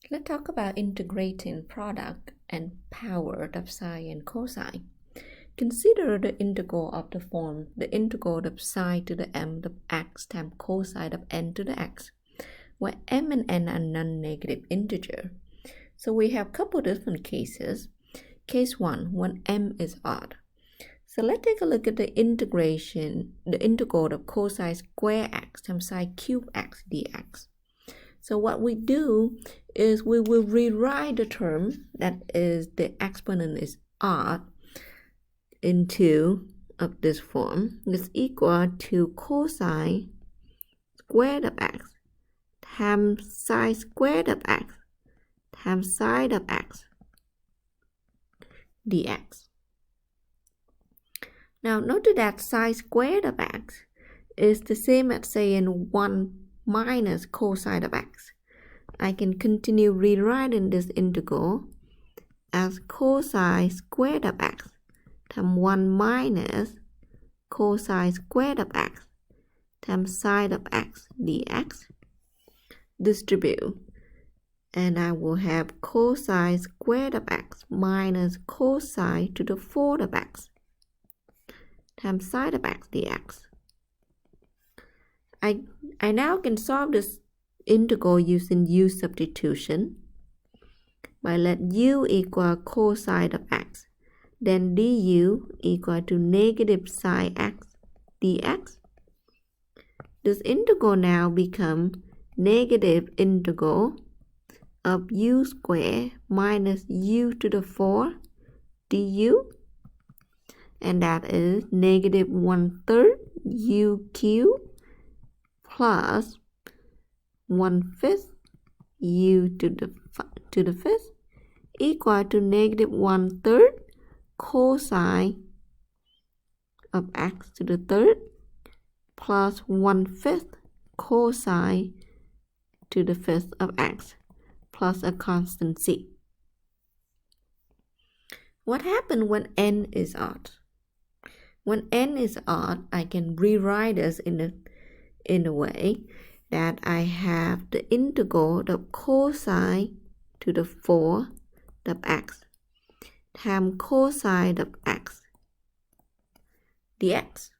Let's talk about integrating product and power of sine and cosine. Consider the integral of the form the integral of sine to the m of x times cosine of n to the x, where m and n are non-negative integer. So we have a couple different cases. Case 1, when m is odd. So let's take a look at the integral of cosine square x times sine cube x dx. So what we do is we will rewrite the term that is the exponent is odd into of this form. Is equal to cosine squared of x times sine squared of x times sine of x dx. Now notice that sine squared of x is the same as saying 1 minus cosine of x. I can continue rewriting this integral as cosine squared of x times 1 minus cosine squared of x times sine of x dx. Distribute, and I will have cosine squared of x minus cosine to the 4th of x times sine of x dx. I now can solve this integral using u substitution by let u equal cosine of x, then du equal to negative sine x dx. This integral now becomes negative integral of u squared minus u to the 4 du, and that is negative 1/3 u cubed plus 1/5 u to the 5th equal to negative 1/3 cosine of x to the 3rd plus 1/5 cosine to the 5th of x plus a constant c. What happens when n is odd? When n is odd, I can rewrite this in a way that I have the integral of cosine to the 4th of x times cosine of x dx.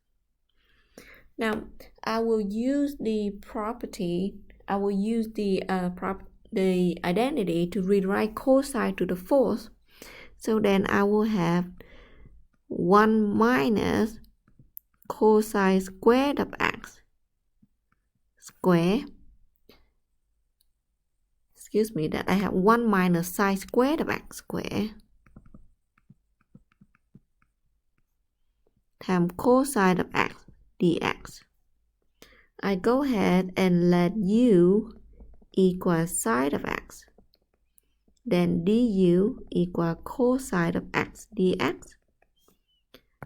Now I will use the identity to rewrite cosine to the 4th. So then I will have 1 minus cosine squared of x square. That I have 1 minus sine squared of x square times cosine of x dx. I go ahead and let u equal sine of x, then du equal cosine of x dx.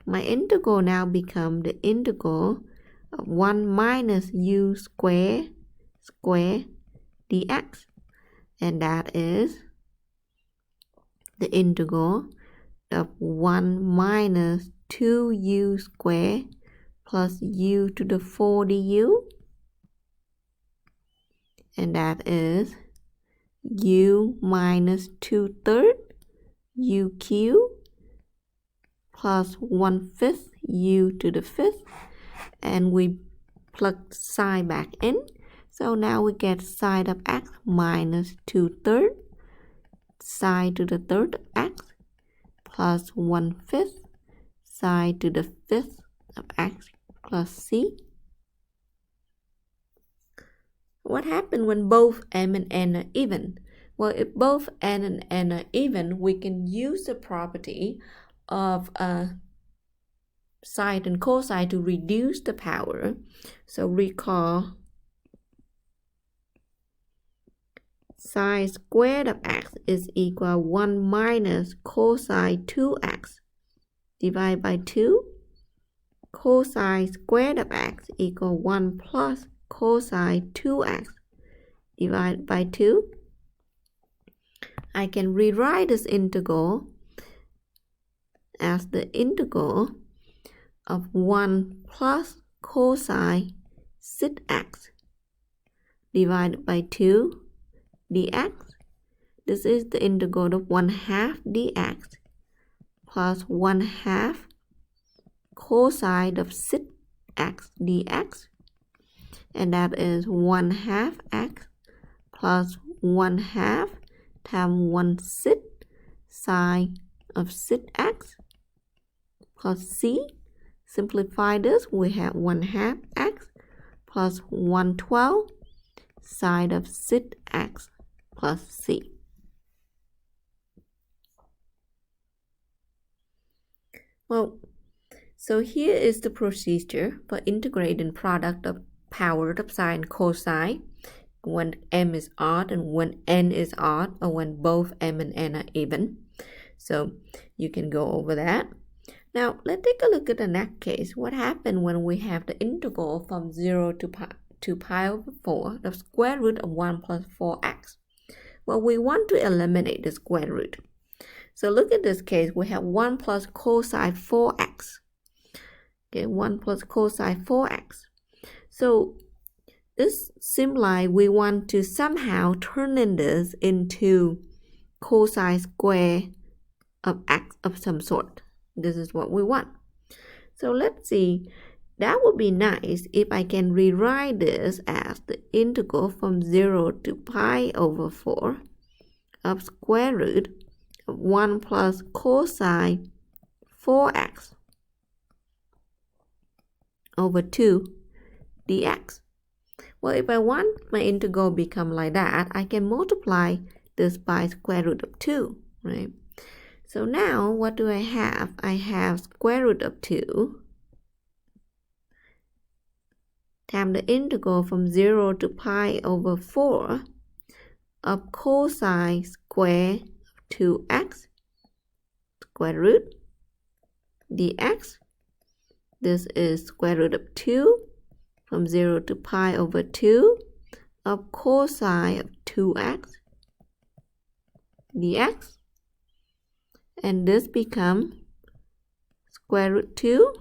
My integral now becomes the integral of 1 minus u square dx, and that is the integral of 1 minus 2u squared plus u to the 4 du, and that is u minus 2/3 u cubed plus 1/5 u to the 5th, and we plug sine back in. So now we get sine of x minus 2/3 sine to the 3rd of x plus 1/5 sine to the 5th of x plus c. What happens when both m and n are even? Well, if both n and n are even, we can use the property of sine and cosine to reduce the power. So recall sine squared of x is equal 1 minus cosine 2x divided by 2. Cosine squared of x equal 1 plus cosine 2x divided by 2. I can rewrite this integral as the integral of 1 plus cosine 6x divided by 2 dx. This is the integral of 1/2 dx plus 1/2 cosine of 6x dx, and that is 1/2 x plus 1/2 times 1/6 sine of 6x plus c. Simplify this, we have 1/2 x plus 1/12 sine of 6x plus c. Well, so here is the procedure for integrating product of power of sine and cosine when m is odd and when n is odd, or when both m and n are even. So you can go over that. Now let's take a look at the next case. What happened when we have the integral from 0 to pi over 4, the square root of 1 plus 4x? Well, we want to eliminate the square root. So look at this case, we have 1 plus cosine 4x. Okay, 1 plus cosine 4x. So this seems like we want to somehow turn in this into cosine square of x of some sort. This is what we want. So let's see, that would be nice if I can rewrite this as the integral from 0 to pi over 4 of square root of 1 plus cosine 4x over 2 dx. Well, if I want my integral become like that, I can multiply this by square root of 2, right? So now what do I have? I have square root of 2 times the integral from 0 to pi over 4 of cosine square of 2x square root dx. This is square root of 2 from 0 to pi over 2 of cosine of 2x dx. And this becomes square root 2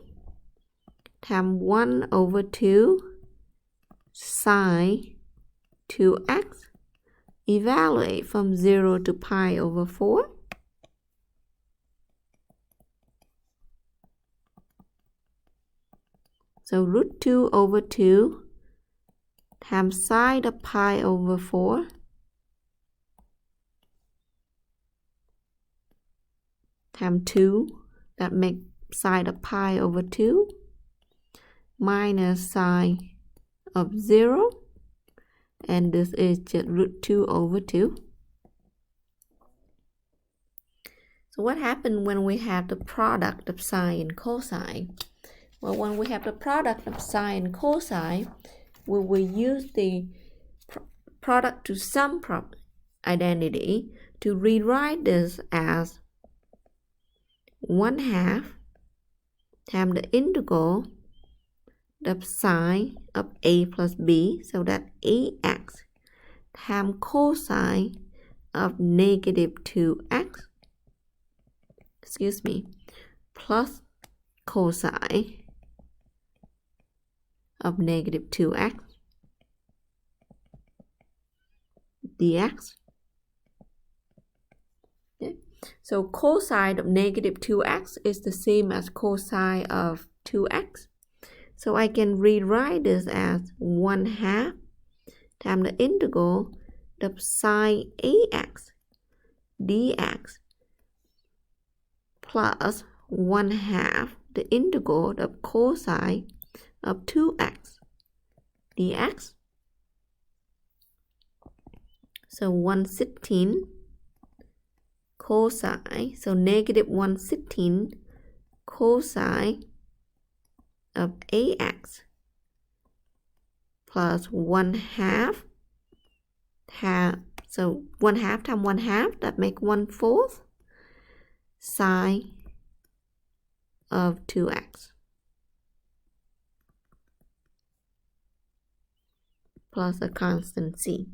times 1 over 2 sine 2x. Evaluate from 0 to pi over 4. So root 2 over 2 times sine of pi over 4 times 2, that makes sine of pi over 2 minus sine of 0, and this is just root 2 over 2. So what happened when we have the product of sine and cosine? Well, when we have the product of sine and cosine, we will use the product to sum identity to rewrite this as 1/2 times the integral of sine of a plus b, so that ax times cosine of negative 2x, plus cosine of negative 2x dx. Okay. So cosine of negative 2x is the same as cosine of 2x. So I can rewrite this as 1/2 times the integral of sine ax dx plus 1/2 the integral of cosine of 2x dx. So 1/16 cosine, so negative 1/16 cosine of ax plus 1/2 so 1/2 times 1/2, that make 1/4 sine of 2x plus a constant c.